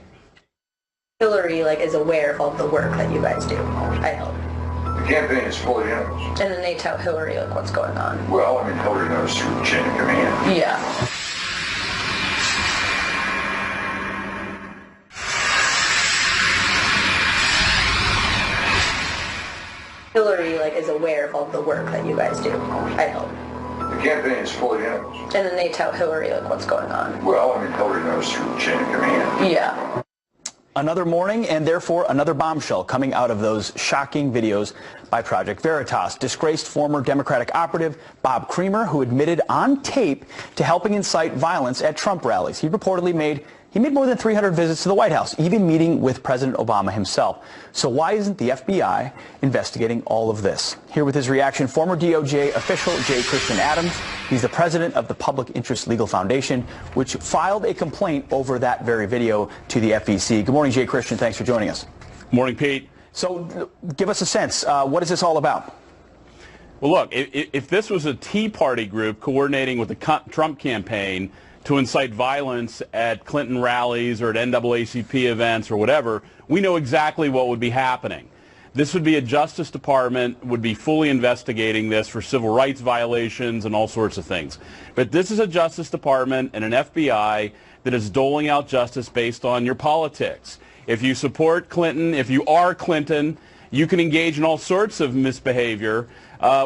Hillary is aware of all the work that you guys do, I hope. The campaign is fully in. And then they tell Hillary what's going on. Well, I mean, Hillary knows through the chain of command. Yeah. Hillary is aware of all the work that you guys do, I hope. The campaign is fully in. And then they tell Hillary what's going on. Well, I mean, Hillary knows through the chain of command. Yeah. Another morning, and therefore another bombshell coming out of those shocking videos by Project Veritas. Disgraced former Democratic operative Bob Creamer, who admitted on tape to helping incite violence at Trump rallies. He reportedly made more than 300 visits to the White House, even meeting with President Obama himself. So why isn't the FBI investigating all of this? Here with his reaction, former DOJ official J. Christian Adams. He's the president of the Public Interest Legal Foundation, which filed a complaint over that very video to the FEC. Good morning, J. Christian. Thanks for joining us. Morning, Pete. So give us a sense. What is this all about? Well, look, if this was a Tea Party group coordinating with the Trump campaign to incite violence at Clinton rallies or at NAACP events or whatever, we know exactly what would be happening. This would be a Justice Department would be fully investigating this for civil rights violations and all sorts of things. But this is a Justice Department and an FBI that is doling out justice based on your politics. If you support Clinton, if you are Clinton, you can engage in all sorts of misbehavior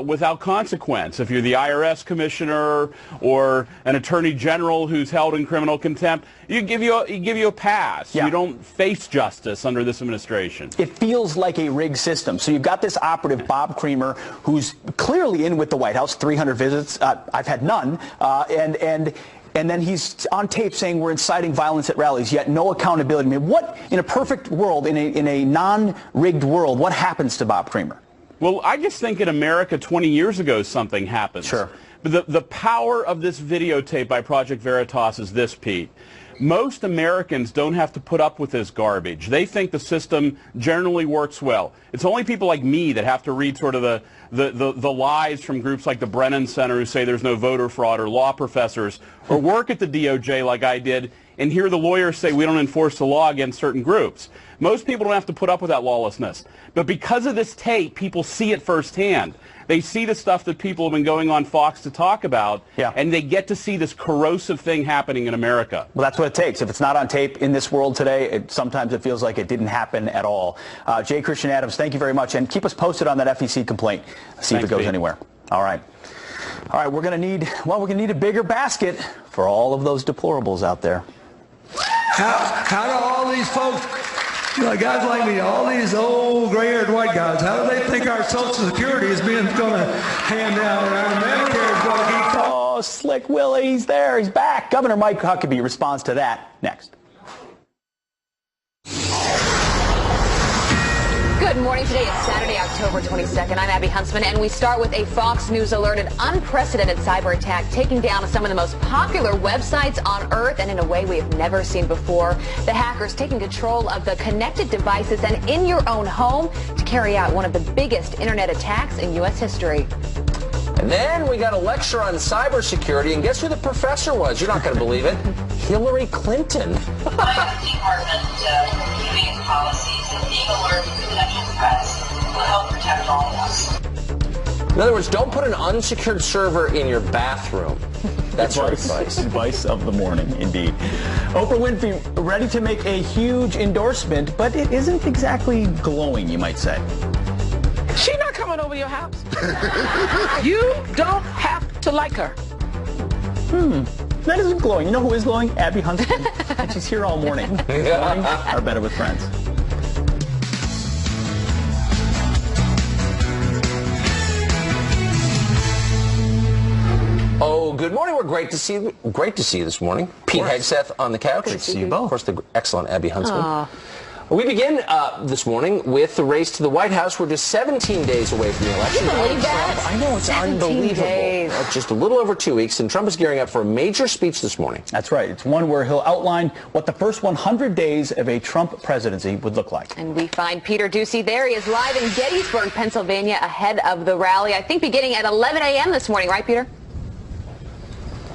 without consequence. If you're the IRS commissioner or an attorney general who's held in criminal contempt, you give you a pass. Yeah. You don't face justice under this administration. It feels like a rigged system. So you've got this operative, Bob Creamer, who's clearly in with the White House, 300 visits. I've had none. And then he's on tape saying we're inciting violence at rallies, yet no accountability. I mean, what, in a perfect world, in a non-rigged world, what happens to Bob Creamer? Well, I just think in America 20 years ago something happened. Sure. But the power of this videotape by Project Veritas is this, Pete. Most Americans don't have to put up with this garbage. They think the system generally works well. It's only people like me that have to read sort of the lies from groups like the Brennan Center who say there's no voter fraud, or law professors, or work at the DOJ like I did and hear the lawyers say we don't enforce the law against certain groups. Most people don't have to put up with that lawlessness. But because of this tape, people see it firsthand. They see the stuff that people have been going on Fox to talk about, and they get to see this corrosive thing happening in America. Well, that's what it takes. If it's not on tape in this world today, sometimes it feels like it didn't happen at all. J. Christian Adams, thank you very much, and keep us posted on that FEC complaint. See if it goes anywhere. All right. All right, we're going to need a bigger basket for all of those deplorables out there. How do all these folks, guys like me, all these old gray-haired white guys, how do they think our Social Security is going to hand out and our Medicare is going to keep? Oh, Slick Willie, he's there. He's back. Governor Mike Huckabee responds to that next. Good morning. Today is Saturday, October 22nd. I'm Abby Huntsman, and we start with a Fox News alerted unprecedented cyber attack taking down some of the most popular websites on Earth, and in a way we have never seen before. The hackers taking control of the connected devices and in your own home to carry out one of the biggest internet attacks in U.S. history. And then we got a lecture on cybersecurity, and guess who the professor was? You're not going to believe it. Hillary Clinton. My department reviewing policies and being alert to potential threats will help protect all of us. In other words, don't put an unsecured server in your bathroom. That's our advice. Advice of the morning, indeed. Oprah Winfrey ready to make a huge endorsement, but it isn't exactly glowing, you might say. She's not coming over your house. You don't have to like her. That isn't glowing. You know who is glowing? Abby Huntsman. And she's here all morning. Morning, our Better with Friends. Oh, good morning. We're great to see you this morning. Pete Hegseth on the couch. Great to see you both. Of course, the excellent Abby Huntsman. We begin this morning with the race to the White House. We're just 17 days away from the election. Can you believe that? I know, it's unbelievable. Days. Just a little over 2 weeks, and Trump is gearing up for a major speech this morning. That's right. It's one where he'll outline what the first 100 days of a Trump presidency would look like. And we find Peter Ducey there. He is live in Gettysburg, Pennsylvania, ahead of the rally. I think beginning at 11 a.m. this morning, right, Peter?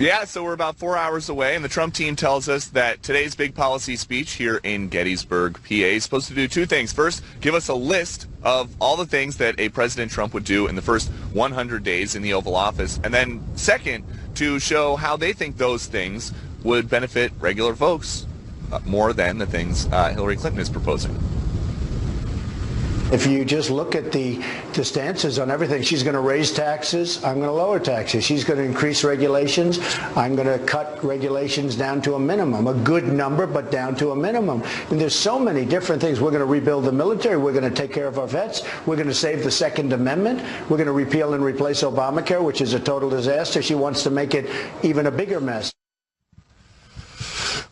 Yeah, so we're about 4 hours away, and the Trump team tells us that today's big policy speech here in Gettysburg, PA, is supposed to do two things. First, give us a list of all the things that a President Trump would do in the first 100 days in the Oval Office. And then second, to show how they think those things would benefit regular folks more than the things Hillary Clinton is proposing. If you just look at the stances on everything, she's going to raise taxes, I'm going to lower taxes. She's going to increase regulations, I'm going to cut regulations down to a minimum, a good number, but down to a minimum. And there's so many different things. We're going to rebuild the military, we're going to take care of our vets, we're going to save the Second Amendment, we're going to repeal and replace Obamacare, which is a total disaster. She wants to make it even a bigger mess.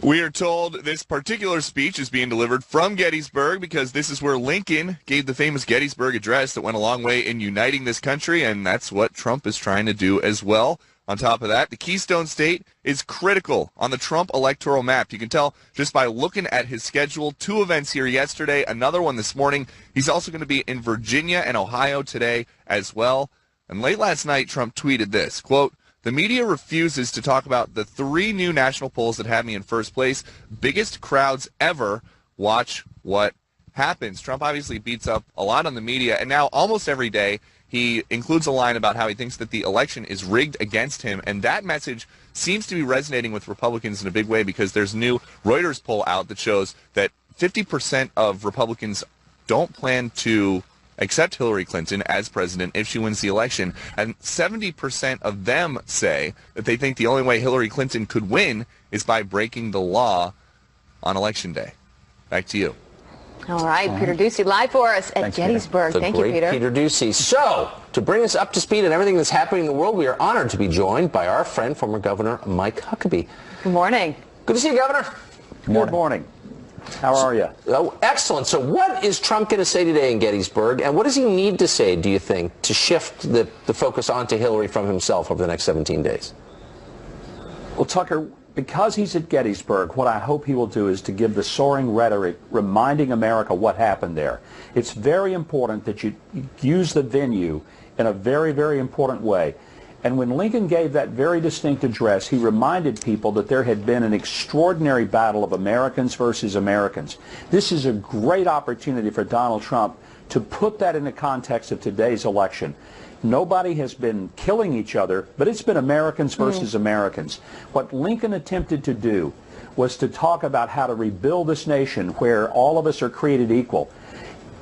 We are told this particular speech is being delivered from Gettysburg because this is where Lincoln gave the famous Gettysburg Address that went a long way in uniting this country, and that's what Trump is trying to do as well. On top of that, the Keystone State is critical on the Trump electoral map. You can tell just by looking at his schedule. 2 events here yesterday, another one this morning. He's also going to be in Virginia and Ohio today as well. And late last night, Trump tweeted this, quote, "The media refuses to talk about the 3 new national polls that have me in first place. Biggest crowds ever. Watch what happens." Trump obviously beats up a lot on the media, and now almost every day he includes a line about how he thinks that the election is rigged against him, and that message seems to be resonating with Republicans in a big way because there's a new Reuters poll out that shows that 50% of Republicans don't plan to accept Hillary Clinton as president if she wins the election. And 70% of them say that they think the only way Hillary Clinton could win is by breaking the law on Election Day. Back to you. All right, Peter Doocy live for us at Gettysburg. Thank you, Peter. Peter Doocy. So, to bring us up to speed on everything that's happening in the world, we are honored to be joined by our friend, former Governor Mike Huckabee. Good morning. Good to see you, Governor. Good morning. How are you? Oh, excellent. So what is Trump going to say today in Gettysburg, and what does he need to say, do you think, to shift the focus onto Hillary from himself over the next 17 days? Well, Tucker, because he's at Gettysburg, what I hope he will do is to give the soaring rhetoric reminding America what happened there. It's very important that you use the venue in a very, very important way. And when Lincoln gave that very distinct address, he reminded people that there had been an extraordinary battle of Americans versus Americans. This is a great opportunity for Donald Trump to put that in the context of today's election. Nobody has been killing each other, but it's been Americans versus Americans. What Lincoln attempted to do was to talk about how to rebuild this nation where all of us are created equal.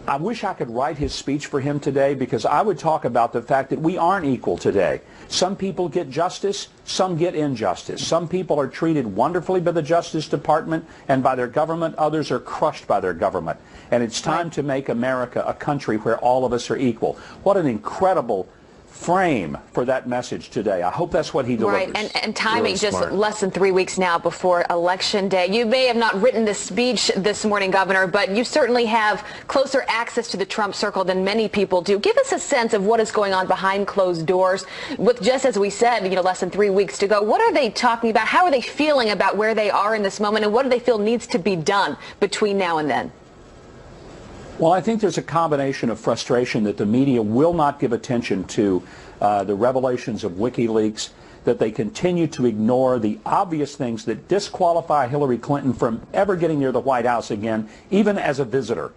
I wish I could write his speech for him today, because I would talk about the fact that we aren't equal today. Some people get justice, some get injustice. Some people are treated wonderfully by the Justice Department and by their government. Others are crushed by their government. And it's time to make America a country where all of us are equal. What an incredible frame for that message today. I hope that's what he delivers. Right, and timing, Really just smart. less than 3 weeks now before Election Day. You may have not written this speech this morning, Governor, but you certainly have closer access to the Trump circle than many people do. Give us a sense of what is going on behind closed doors. With, just as we said, less than 3 weeks to go, what are they talking about? How are they feeling about where they are in this moment, and what do they feel needs to be done between now and then? Well, I think there's a combination of frustration that the media will not give attention to the revelations of Wikileaks, that they continue to ignore the obvious things that disqualify Hillary Clinton from ever getting near the White House again, even as a visitor.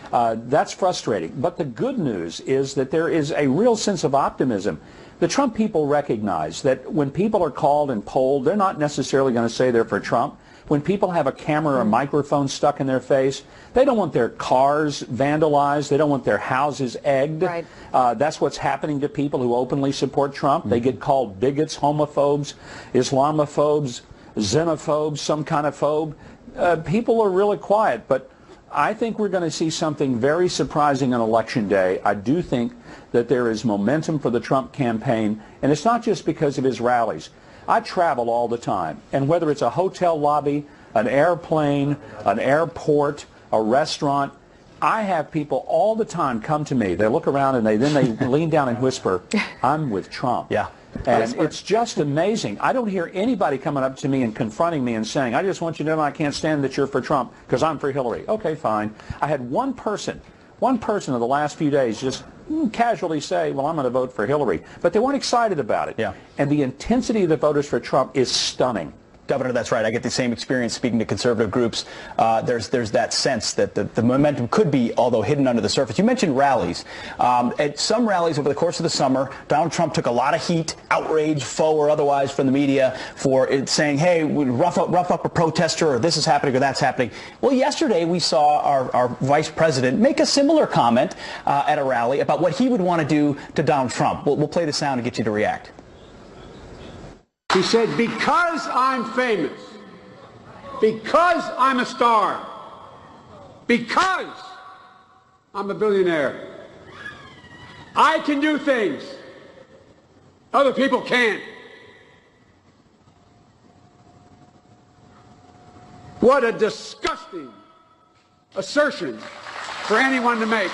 That's frustrating. But the good news is that there is a real sense of optimism. The Trump people recognize that when people are called and polled, they're not necessarily going to say they're for Trump. When people have a camera or a microphone stuck in their face, they don't want their cars vandalized. They don't want their houses egged. Right. That's what's happening to people who openly support Trump. They get called bigots, homophobes, Islamophobes, xenophobes, some kind of phobe. People are really quiet, but I think we're going to see something very surprising on Election Day. I do think that there is momentum for the Trump campaign, and it's not just because of his rallies. I travel all the time, and whether it's a hotel lobby, an airplane, an airport, a restaurant, I have people all the time come to me. They look around and then they lean down and whisper, "I'm with Trump." Yeah. And it's just amazing. I don't hear anybody coming up to me and confronting me and saying, "I just want you to know I can't stand that you're for Trump because I'm for Hillary." Okay, fine. I had one person in the last few days just casually say, "Well, I'm going to vote for Hillary." But they weren't excited about it. Yeah. And the intensity of the voters for Trump is stunning. Governor, that's right. I get the same experience speaking to conservative groups. There's that sense that the momentum could be, although hidden under the surface. You mentioned rallies. At some rallies over the course of the summer, Donald Trump took a lot of heat, outrage, faux or otherwise, from the media for it saying, "Hey, we rough up a protester," or "This is happening," or "That's happening." Well, yesterday we saw our vice president make a similar comment at a rally about what he would want to do to Donald Trump. We'll play the sound and get you to react. He said, "Because I'm famous, because I'm a star, because I'm a billionaire, I can do things other people can't." What a disgusting assertion for anyone to make.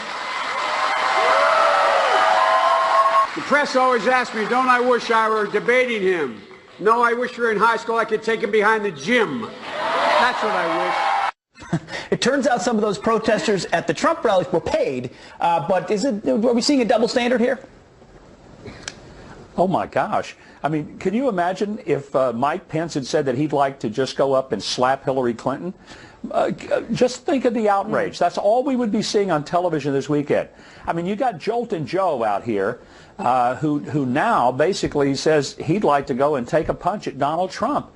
The press always asks me, don't I wish I were debating him? No, I wish we were in high school. I could take him behind the gym. That's what I wish. It turns out some of those protesters at the Trump rallies were paid, but are we seeing a double standard here? Oh my gosh. I mean, can you imagine if Mike Pence had said that he'd like to just go up and slap Hillary Clinton? Just think of the outrage. That's all we would be seeing on television this weekend. I mean, you got Joltin' Joe out here who now basically says he'd like to go and take a punch at Donald Trump.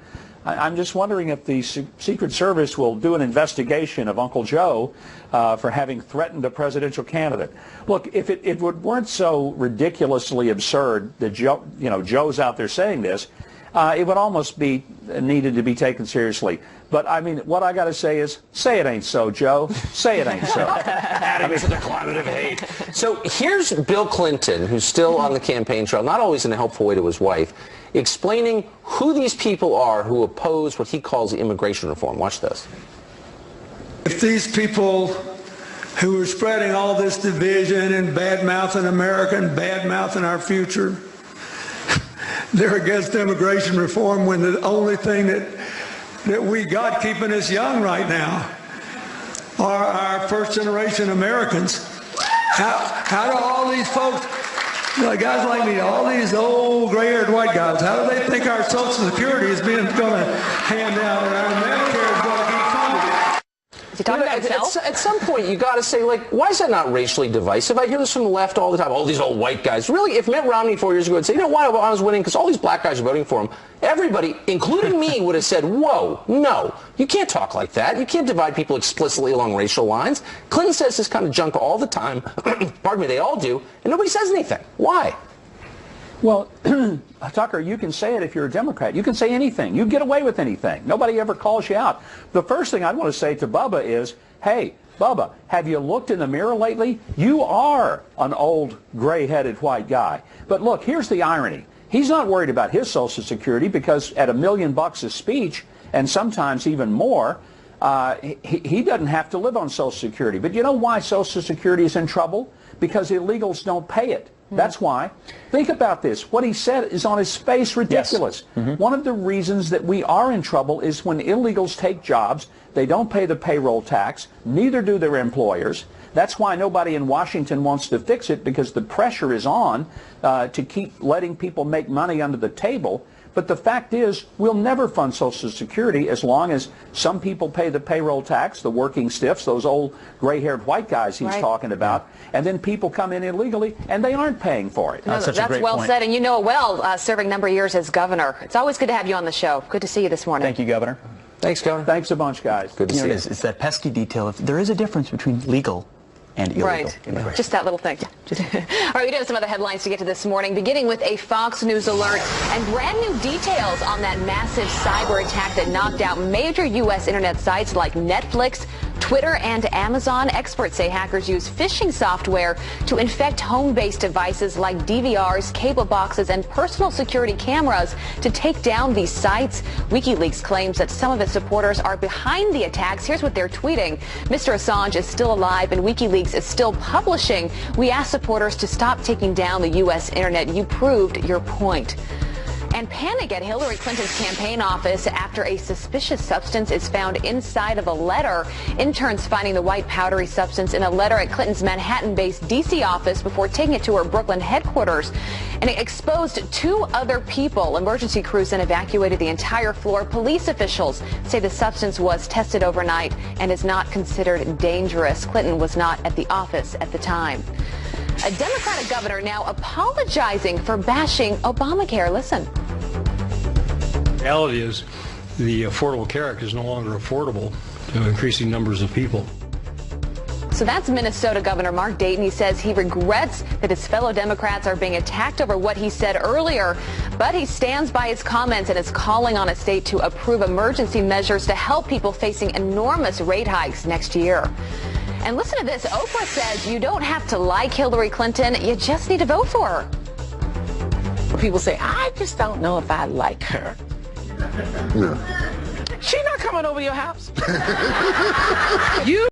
I'm just wondering if the Secret Service will do an investigation of Uncle Joe for having threatened a presidential candidate. Look, if it weren't so ridiculously absurd that Joe's out there saying this, it would almost be needed to be taken seriously. But I mean, what I got to say is, say it ain't so, Joe. Say it ain't so. Adding to the climate of hate. So here's Bill Clinton, who's still on the campaign trail, not always in a helpful way to his wife, explaining who these people are who oppose what he calls immigration reform. Watch this. If these people who are spreading all this division and bad-mouthing America and bad-mouthing our future, they're against immigration reform when the only thing that we got keeping us young right now are our first-generation Americans. How do all these folks, guys like me, all these old gray-haired white guys, how do they think our Social Security is going to hand down and our Medicare is going to be funded? Is he talking about himself? At some point, you got to say, why is that not racially divisive? I hear this from the left all the time. All these old white guys. Really, if Mitt Romney 4 years ago had said, you know why I was winning? Because all these black guys are voting for him. Everybody, including me, would have said, whoa, no, you can't talk like that. You can't divide people explicitly along racial lines. Clinton says this kind of junk all the time. Pardon me, they all do. And nobody says anything. Why? Well, Tucker, you can say it if you're a Democrat. You can say anything. You get away with anything. Nobody ever calls you out. The first thing I'd want to say to Bubba is, hey, Bubba, have you looked in the mirror lately? You are an old, gray-headed white guy. But look, here's the irony. He's not worried about his Social Security because at $1 million a speech, and sometimes even more, he doesn't have to live on Social Security. But you know why Social Security is in trouble? Because illegals don't pay it. That's why. Think about this. What he said is on his face ridiculous. Yes. One of the reasons that we are in trouble is when illegals take jobs, they don't pay the payroll tax, neither do their employers. That's why nobody in Washington wants to fix it, because the pressure is on to keep letting people make money under the table. But the fact is, we'll never fund Social Security as long as some people pay the payroll tax, the working stiffs, those old gray-haired white guys he's talking about, and then people come in illegally and they aren't paying for it. No, that's well said, and you know it well, serving a number of years as governor. It's always good to have you on the show. Good to see you this morning. Thank you, Governor. Thanks, Governor. Thanks a bunch, guys. Good to see you. It's that pesky detail. If there is a difference between legal and illegal. Right. Just that little thing. All right, we do have some other headlines to get to this morning, beginning with a Fox News alert and brand new details on that massive cyber attack that knocked out major U.S. internet sites like Netflix, Twitter, and Amazon. Experts say hackers use phishing software to infect home-based devices like DVRs, cable boxes, and personal security cameras to take down these sites. Wikileaks claims that some of its supporters are behind the attacks. Here's what they're tweeting. Mr. Assange is still alive and Wikileaks is still publishing. We ask supporters to stop taking down the U.S. internet. You proved your point. And panic at Hillary Clinton's campaign office after a suspicious substance is found inside of a letter. Interns finding the white powdery substance in a letter at Clinton's Manhattan-based D.C. office before taking it to her Brooklyn headquarters. And it exposed 2 other people. Emergency crews then evacuated the entire floor. Police officials say the substance was tested overnight and is not considered dangerous. Clinton was not at the office at the time. A Democratic governor now apologizing for bashing Obamacare. Listen. The reality is the Affordable Care Act is no longer affordable to increasing numbers of people. So that's Minnesota Governor Mark Dayton. He says he regrets that his fellow Democrats are being attacked over what he said earlier, but he stands by his comments and is calling on a state to approve emergency measures to help people facing enormous rate hikes next year. And listen to this. Oprah says you don't have to like Hillary Clinton. You just need to vote for her. People say, I just don't know if I like her. Yeah. She not coming over your house. You